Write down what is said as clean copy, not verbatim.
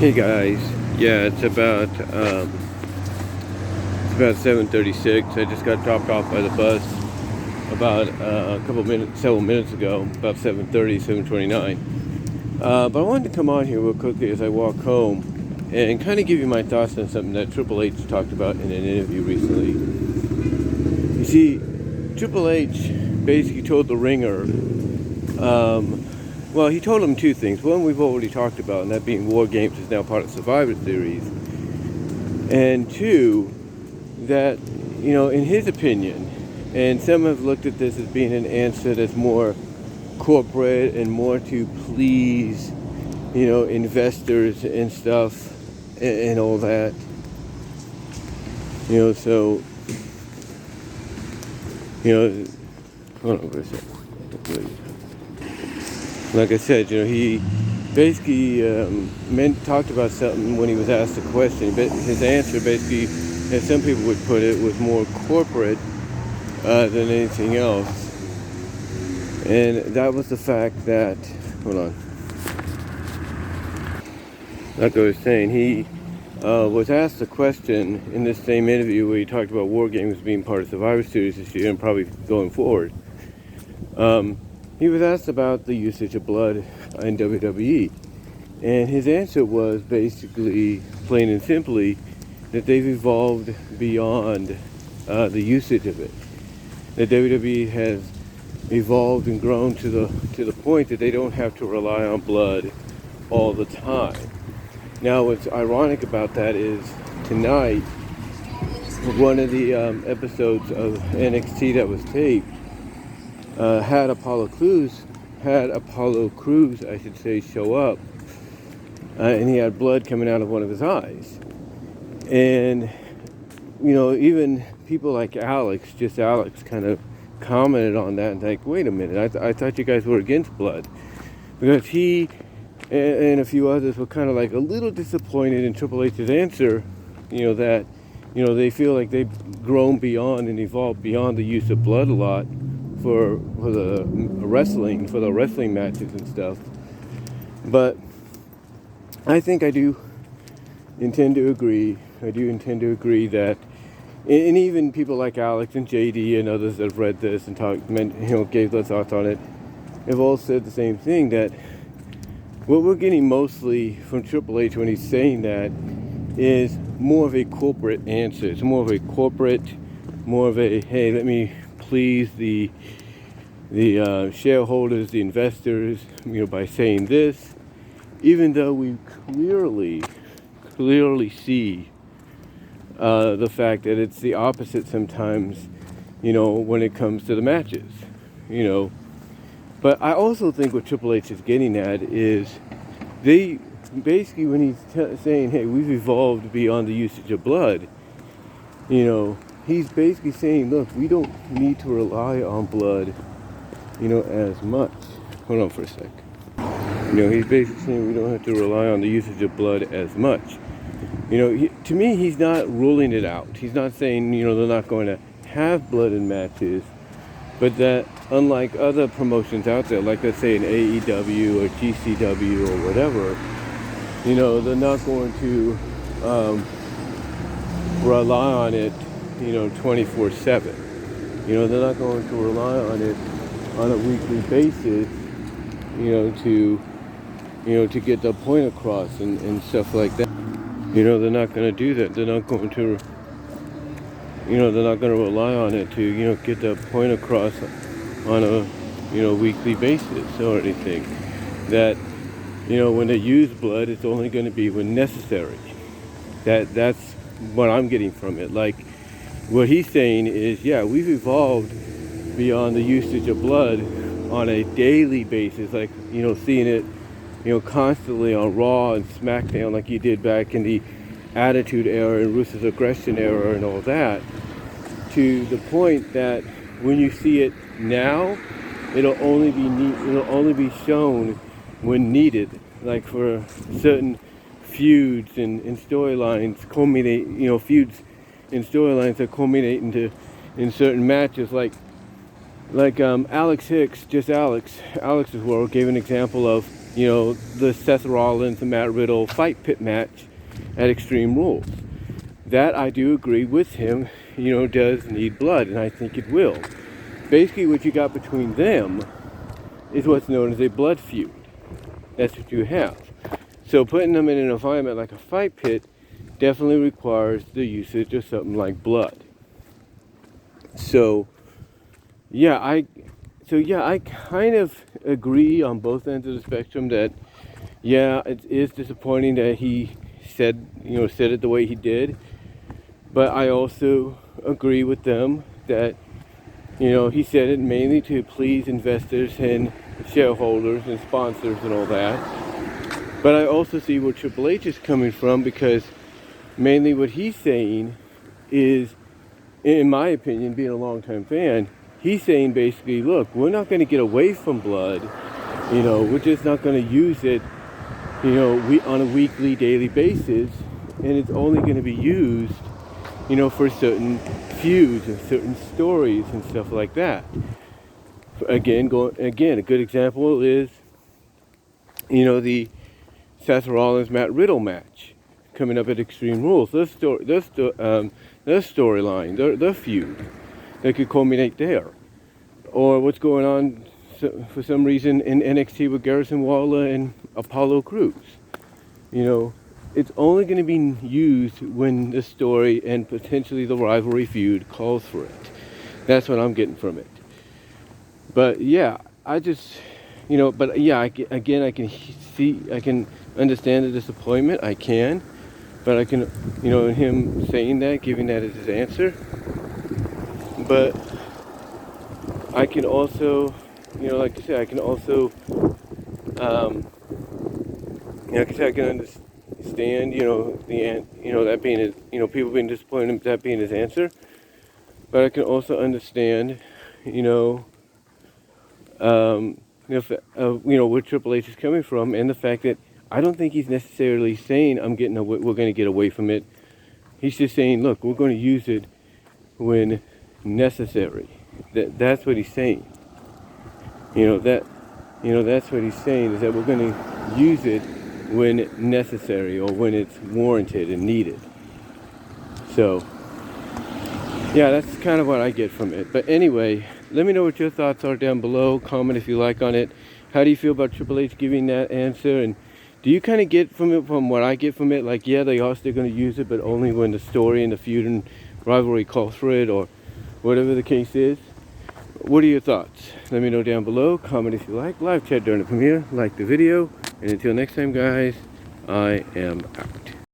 Hey guys, yeah, it's about 7:36. I just got dropped off by the bus about several minutes ago, about 7:30, 7:29. But I wanted to come on here real quickly as I walk home and kind of give you my thoughts on something that Triple H talked about in an interview recently. You see, Triple H basically told the Ringer. Well, he told them two things. One, we've already talked about, and that being War Games is now part of Survivor Series. And two, that, in his opinion, and some have looked at this as being an answer that's more corporate and more to please, investors and stuff and all that. So, hold on for a second. Like I said, he basically talked about something when he was asked a question, but his answer basically, as some people would put it, was more corporate than anything else. And that was the fact that, like I was saying, he was asked a question in this same interview where he talked about War Games being part of Survivor Series this year and probably going forward. He was asked about the usage of blood in WWE, and his answer was basically, plain and simply, that they've evolved beyond the usage of it. That WWE has evolved and grown to the point that they don't have to rely on blood all the time. Now, what's ironic about that is tonight, one of the episodes of NXT that was taped had Apollo Crews, show up, and he had blood coming out of one of his eyes. And, even people like Alex kind of commented on that and like, wait a minute, I thought you guys were against blood. Because he and a few others were kind of like a little disappointed in Triple H's answer, that, they feel like they've grown beyond and evolved beyond the use of blood a lot for the wrestling matches and stuff. But I think I do intend to agree that, and even people like Alex and JD and others that have read this and gave their thoughts on it, have all said the same thing, that what we're getting mostly from Triple H when he's saying that is more of a corporate answer. It's more of a hey, let me please the shareholders, the investors, by saying this, even though we clearly see the fact that it's the opposite sometimes, when it comes to the matches, But I also think what Triple H is getting at is they basically, when he's saying, hey, we've evolved beyond the usage of blood, he's basically saying, look, we don't need to rely on blood, as much. Hold on for a sec. He's basically saying we don't have to rely on the usage of blood as much. To me, he's not ruling it out. He's not saying, they're not going to have blood in matches, but that unlike other promotions out there, like let's say an AEW or GCW or whatever, they're not going to rely on it 24/7. They're not going to rely on it on a weekly basis, to get the point across and stuff like that. They're not going to do that. They're not going to, rely on it to, get the point across on a, weekly basis or anything. That, when they use blood, it's only going to be when necessary. That's what I'm getting from it. Like, what he's saying is, yeah, we've evolved beyond the usage of blood on a daily basis, like, seeing it, constantly on Raw and SmackDown like you did back in the Attitude Era and Ruthless Aggression Era and all that, to the point that when you see it now, it'll only be shown when needed, like for certain feuds and storylines feuds and storylines that culminate in certain matches, like Alex Hicks, Alex's World, gave an example of you know, the Seth Rollins and Matt Riddle fight pit match at Extreme Rules. That I do agree with him, you know, does need blood, and I think it will. Basically, what you got between them is what's known as a blood feud. That's what you have. So putting them in an environment like a fight pit definitely requires the usage of something like blood. So yeah, I kind of agree on both ends of the spectrum that yeah, it is disappointing that he said it the way he did. But I also agree with them that, you know, he said it mainly to please investors and shareholders and sponsors and all that. But I also see where Triple H is coming from, because mainly what he's saying is, in my opinion, being a longtime fan, he's saying basically, look, we're not going to get away from blood. You know, we're just not going to use it, you know, on a weekly, daily basis. And it's only going to be used, you know, for certain feuds and certain stories and stuff like that. Again, a good example is, you know, the Seth Rollins Matt Riddle match coming up at Extreme Rules. The storyline, the feud that could culminate there, or what's going on for some reason in NXT with Garrison Waller and Apollo Crews. You know, it's only going to be used when the story and potentially the rivalry feud calls for it. That's what I'm getting from it. But yeah, I can understand the disappointment. I can, but I can, you know, in him saying that, giving that as his answer. But I can also, you know, like I said, I can also, like I said, I can understand, you know, that being his, you know, people being disappointed, that being his answer. But I can also understand, you know, where Triple H is coming from, and the fact that I don't think he's necessarily saying we're going to get away from it. He's just saying, look, we're going to use it when necessary. That's what he's saying. That's what he's saying, is that we're going to use it when necessary, or when it's warranted and needed. So, yeah, that's kind of what I get from it. But anyway, let me know what your thoughts are down below. Comment if you like on it. How do you feel about Triple H giving that answer? And do you kind of get from it from what I get from it? Like, yeah, they are still going to use it, but only when the story and the feud and rivalry calls for it, or whatever the case is. What are your thoughts? Let me know down below. Comment if you like. Live chat during the premiere. Like the video. And until next time, guys, I am out.